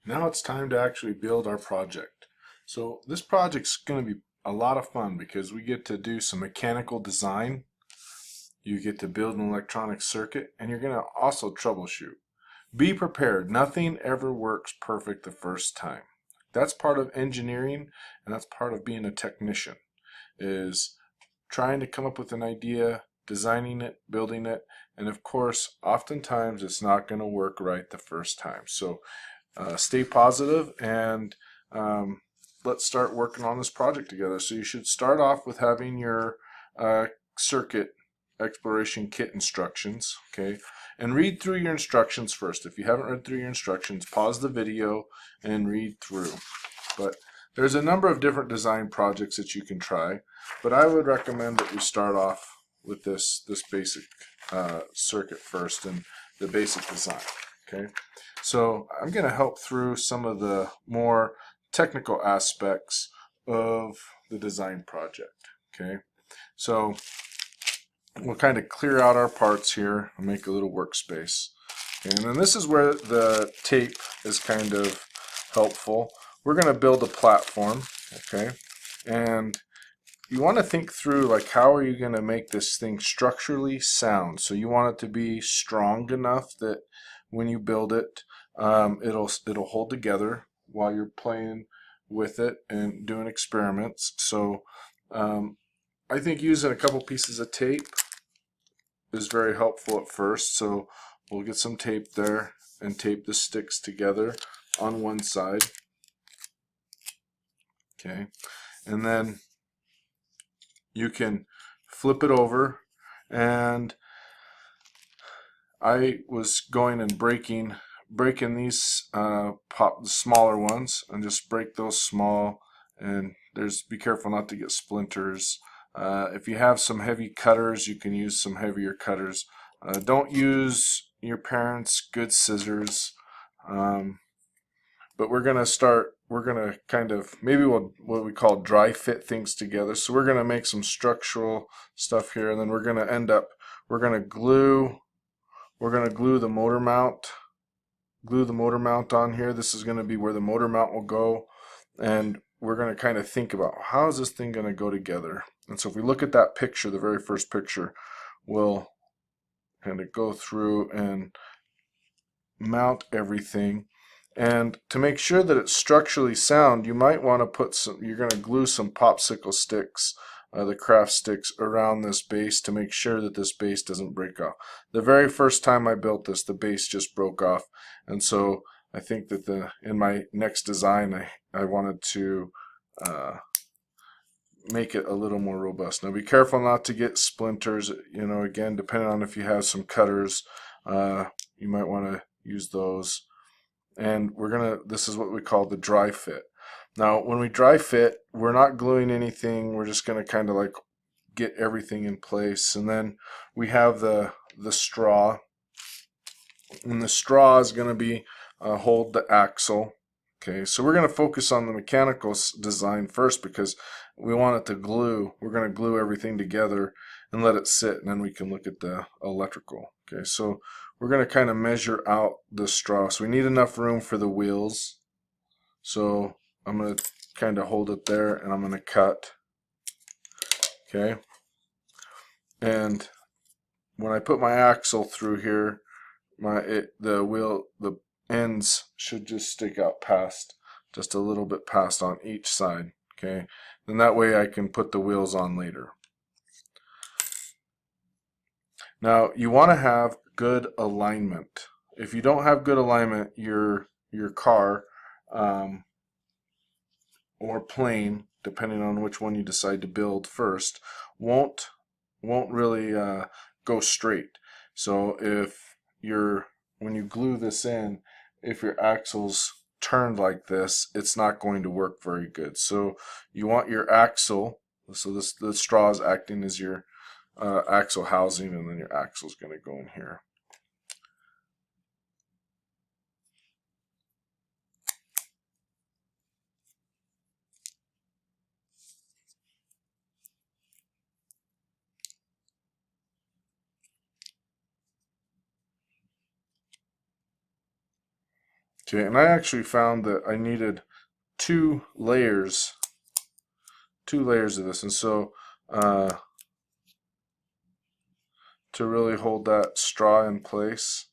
Now it's time to actually build our project. So this project's going to be a lot of fun because we get to do some mechanical design, you get to build an electronic circuit, and you're going to also troubleshoot. Be prepared. Nothing ever works perfect the first time. That's part of engineering, and that's part of being a technician, is trying to come up with an idea, designing it, building it, and of course, oftentimes it's not going to work right the first time. So stay positive and let's start working on this project together. So you should start off with having your circuit exploration kit instructions, okay? And read through your instructions first. If you haven't read through your instructions, pause the video and read through. But there's a number of different design projects that you can try, but I would recommend that we start off with this basic circuit first and the basic design, okay? So I'm going to help through some of the more technical aspects of the design project, okay? So we'll kind of clear out our parts here and make a little workspace. Okay, and then this is where the tape is kind of helpful. We're going to build a platform, okay? And you want to think through, like, how are you going to make this thing structurally sound? So you want it to be strong enough that when you build it, it'll hold together while you're playing with it and doing experiments. So I think using a couple pieces of tape is very helpful at first. So we'll get some tape there and tape the sticks together on one side. Okay, and then you can flip it over, and I was going and breaking these the smaller ones, and just break those small, and be careful not to get splinters. If you have some heavy cutters, you can use some heavier cutters. Don't use your parents' good scissors. But we're going to kind of, maybe what we call dry fit things together. So we're going to make some structural stuff here, and then we're going to glue the motor mount, on here. This is going to be where the motor mount will go, and we're going to kind of think about how is this thing going to go together. And so if we look at that picture, the very first picture, we'll kind of go through and mount everything. And to make sure that it's structurally sound, you might want to you're going to glue some popsicle sticks, the craft sticks, around this base to make sure that this base doesn't break off. The very first time I built this, the base just broke off. And so I think that in my next design, I wanted to make it a little more robust. Now be careful not to get splinters. You know, again, depending on if you have some cutters, you might want to use those. And this is what we call the dry fit. Now when we dry fit, we're not gluing anything, we're just going to kind of like get everything in place. And then we have the straw, and the straw is going to be hold the axle. Okay, so we're going to focus on the mechanical design first because we want it to glue. We're going to glue everything together and let it sit, and then we can look at the electrical. Okay, so we're going to kind of measure out the straw. So we need enough room for the wheels. So I'm going to kind of hold it there, and I'm going to cut. Okay, and when I put my axle through here, the ends should just stick out past, just a little bit past on each side. Okay, then that way I can put the wheels on later. Now you want to have good alignment. If you don't have good alignment, your car or plane, depending on which one you decide to build first, won't really go straight. So when you glue this in, if your axle's turned like this, it's not going to work very good. So you want your axle, so the straw is acting as your axle housing, and then your axle is going to go in here. Okay, and I actually found that I needed two layers of this, and so to really hold that straw in place.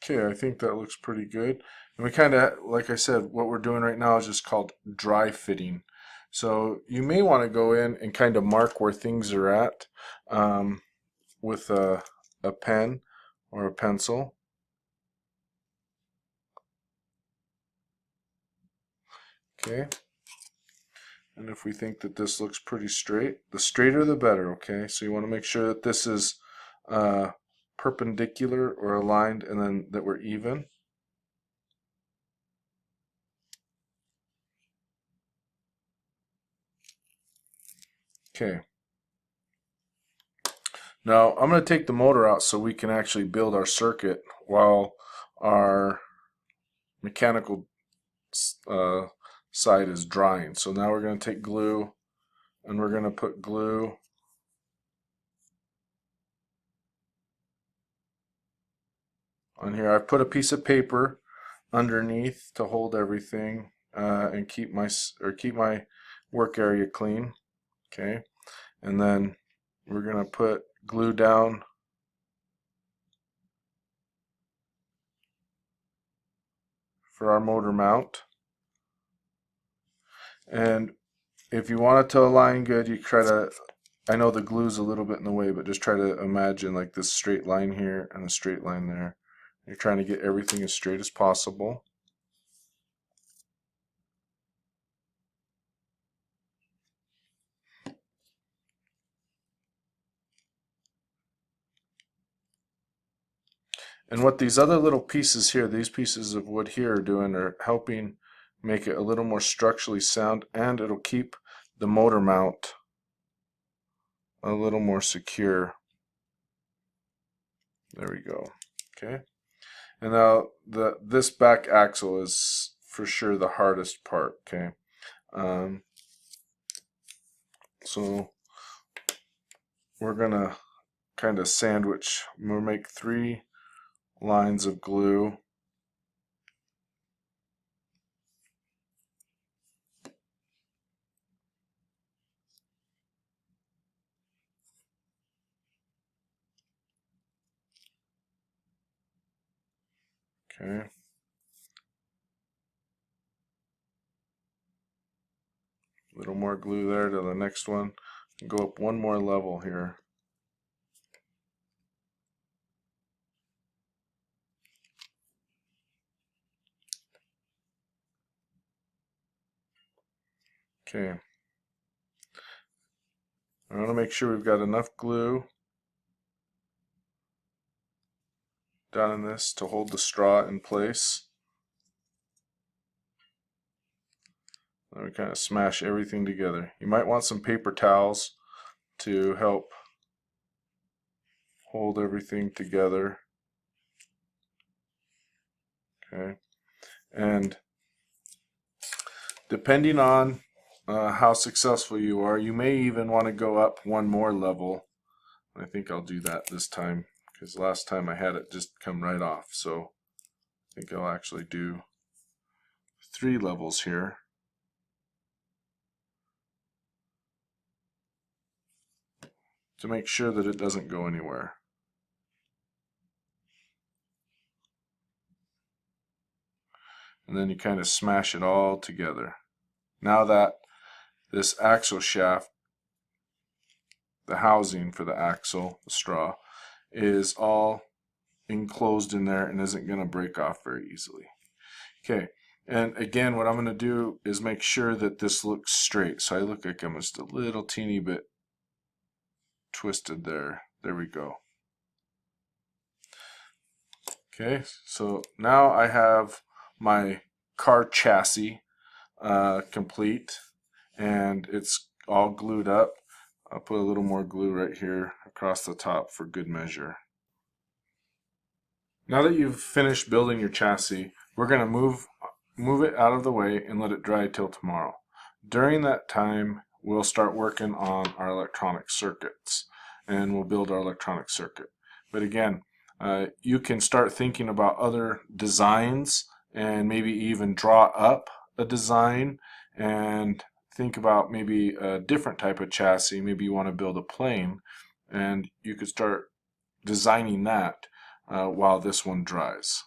Okay, I think that looks pretty good. And we kind of, like I said, what we're doing right now is just called dry fitting. So you may want to go in and kind of mark where things are at with a pen or a pencil. Okay. And if we think that this looks pretty straight, the straighter the better, okay? So you want to make sure that this is perpendicular or aligned, and then that we're even. Okay. Now I'm going to take the motor out so we can actually build our circuit while our mechanical side is drying. So now we're going to take glue, and we're going to put glue on here. I've put a piece of paper underneath to hold everything and keep my work area clean. Okay, and then we're going to put glue down for our motor mount. And if you want it to align good, you try to, I know the glue's a little bit in the way, but just try to imagine like this straight line here and a straight line there. You're trying to get everything as straight as possible. And what these other little pieces here, these pieces of wood here are doing are helping make it a little more structurally sound, and it'll keep the motor mount a little more secure. There we go. Okay. And now this back axle is for sure the hardest part. Okay. So we're gonna kind of sandwich. We'll make 3 lines of glue. Okay. A little more glue there to the next one. Go up one more level here. Okay. I want to make sure we've got enough glue down in this to hold the straw in place. Then we kind of smash everything together. You might want some paper towels to help hold everything together. Okay. And depending on how successful you are, you may even want to go up one more level. I think I'll do that this time, because last time I had it just come right off. So I think I'll actually do 3 levels here. To make sure that it doesn't go anywhere. And then you kind of smash it all together. Now that this axle shaft, the housing for the axle, the straw, is all enclosed in there and isn't going to break off very easily. Okay, and again what I'm going to do is make sure that this looks straight. So I look like I'm just a little teeny bit twisted there. There we go. Okay, so now I have my car chassis complete, and it's all glued up. I'll put a little more glue right here across the top for good measure. Now that you've finished building your chassis, we're going to move it out of the way and let it dry till tomorrow. During that time, we'll start working on our electronic circuits, and we'll build our electronic circuit. But again, you can start thinking about other designs and maybe even draw up a design and think about maybe a different type of chassis. Maybe you want to build a plane, and you could start designing that while this one dries.